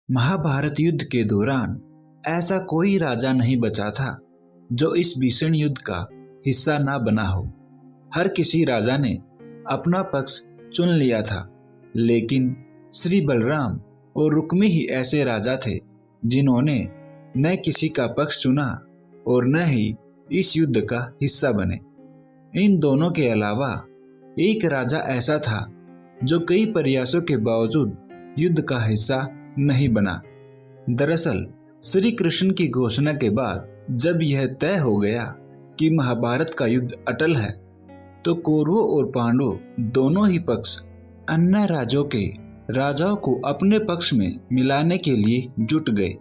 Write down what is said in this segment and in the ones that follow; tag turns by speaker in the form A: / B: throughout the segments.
A: महाभारत युद्ध के दौरान ऐसा कोई राजा नहीं बचा था जो इस भीषण युद्ध का हिस्सा ना बना हो। हर किसी राजा ने अपना पक्ष चुन लिया था, लेकिन श्री बलराम और रुक्मी ही ऐसे राजा थे जिन्होंने न किसी का पक्ष चुना और न ही इस युद्ध का हिस्सा बने। इन दोनों के अलावा एक राजा ऐसा था जो कई प्रयासों के बावजूद युद्ध का हिस्सा नहीं बना। दरअसल श्री कृष्ण की घोषणा के बाद जब यह तय हो गया कि महाभारत का युद्ध अटल है, तो कौरवों और पांडवों दोनों ही पक्ष अन्य राज्यों के राजाओं को अपने पक्ष में मिलाने के लिए जुट गए।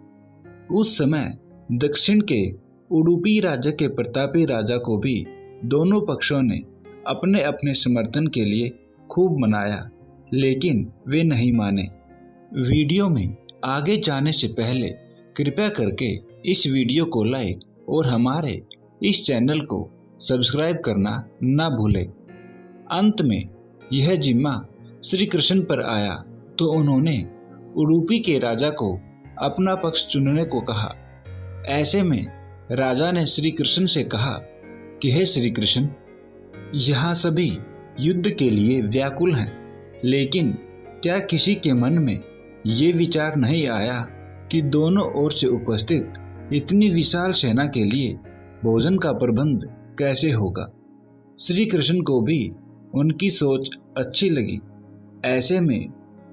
A: उस समय दक्षिण के उडुपी राज्य के प्रतापी राजा को भी दोनों पक्षों ने अपने अपने समर्थन के लिए खूब मनाया, लेकिन वे नहीं माने। वीडियो में आगे जाने से पहले कृपया करके इस वीडियो को लाइक और हमारे इस चैनल को सब्सक्राइब करना ना भूलें। अंत में यह जिम्मा श्री कृष्ण पर आया तो उन्होंने उडुपी के राजा को अपना पक्ष चुनने को कहा। ऐसे में राजा ने श्री कृष्ण से कहा कि हे श्री कृष्ण, यहाँ सभी युद्ध के लिए व्याकुल हैं, लेकिन क्या किसी के मन में ये विचार नहीं आया कि दोनों ओर से उपस्थित इतनी विशाल सेना के लिए भोजन का प्रबंध कैसे होगा। श्री कृष्ण को भी उनकी सोच अच्छी लगी। ऐसे में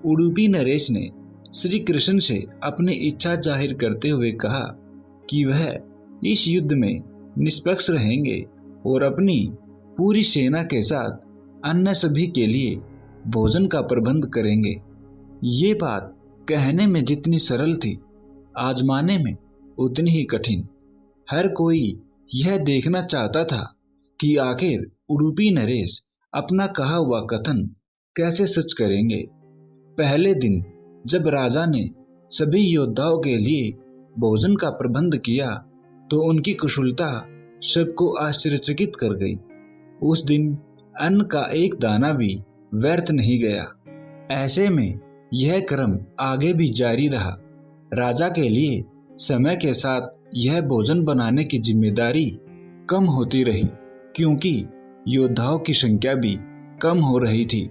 A: उडुपी नरेश ने श्री कृष्ण से अपनी इच्छा जाहिर करते हुए कहा कि वह इस युद्ध में निष्पक्ष रहेंगे और अपनी पूरी सेना के साथ अन्य सभी के लिए भोजन का प्रबंध करेंगे। ये बात कहने में जितनी सरल थी, आजमाने में उतनी ही कठिन। हर कोई यह देखना चाहता था कि आखिर उडुपी नरेश अपना कहा हुआ कथन कैसे सच करेंगे। पहले दिन जब राजा ने सभी योद्धाओं के लिए भोजन का प्रबंध किया तो उनकी कुशलता सबको आश्चर्यचकित कर गई। उस दिन अन्न का एक दाना भी व्यर्थ नहीं गया। ऐसे में यह क्रम आगे भी जारी रहा। राजा के लिए समय के साथ यह भोजन बनाने की जिम्मेदारी कम होती रही, क्योंकि योद्धाओं की संख्या भी कम हो रही थी।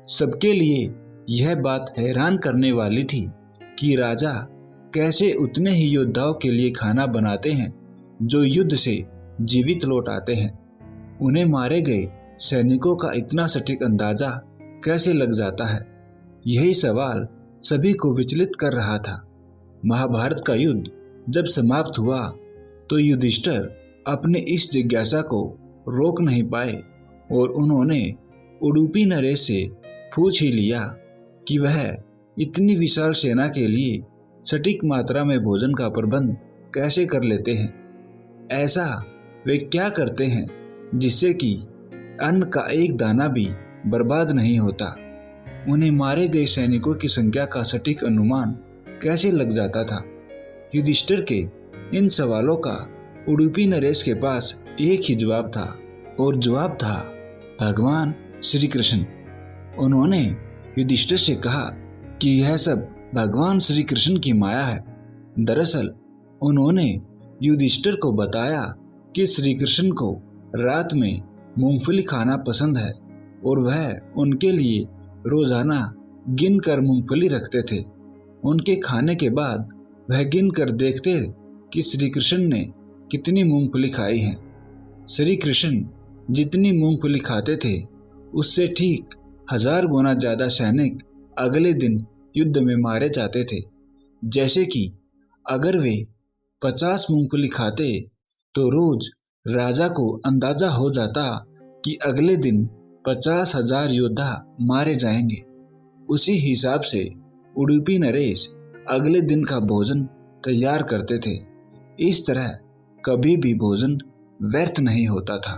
A: सबके लिए यह बात हैरान करने वाली थी कि राजा कैसे उतने ही योद्धाओं के लिए खाना बनाते हैं जो युद्ध से जीवित लौट आते हैं। उन्हें मारे गए सैनिकों का इतना सटीक अंदाजा कैसे लग जाता है, यही सवाल सभी को विचलित कर रहा था। महाभारत का युद्ध जब समाप्त हुआ तो युधिष्ठिर अपने इस जिज्ञासा को रोक नहीं पाए और उन्होंने उडुपी नरेश से पूछ ही लिया कि वह इतनी विशाल सेना के लिए सटीक मात्रा में भोजन का प्रबंध कैसे कर लेते हैं। ऐसा वे क्या करते हैं जिससे कि अन्न का एक दाना भी बर्बाद नहीं होता। उन्हें मारे गए सैनिकों की संख्या का सटीक अनुमान कैसे लग जाता था। युधिष्ठिर के इन सवालों का उडुपी नरेश के पास एक ही जवाब था, और जवाब था भगवान श्री कृष्ण। उन्होंने युधिष्ठिर से कहा कि यह सब भगवान श्री कृष्ण की माया है। दरअसल उन्होंने युधिष्ठिर को बताया कि श्री कृष्ण को रात में मूंगफली खाना पसंद है और वह उनके लिए रोजाना गिन कर मूंगफली रखते थे। उनके खाने के बाद वह गिन कर देखते कि श्री कृष्ण ने कितनी मूंगफली खाई है। श्री कृष्ण जितनी मूंगफली खाते थे उससे ठीक 1000 गुना ज्यादा सैनिक अगले दिन युद्ध में मारे जाते थे। जैसे कि अगर वे 50 मूंगफली खाते तो रोज राजा को अंदाजा हो जाता कि अगले दिन 50,000 योद्धा मारे जाएंगे। उसी हिसाब से उडुपी नरेश अगले दिन का भोजन तैयार करते थे। इस तरह कभी भी भोजन व्यर्थ नहीं होता था।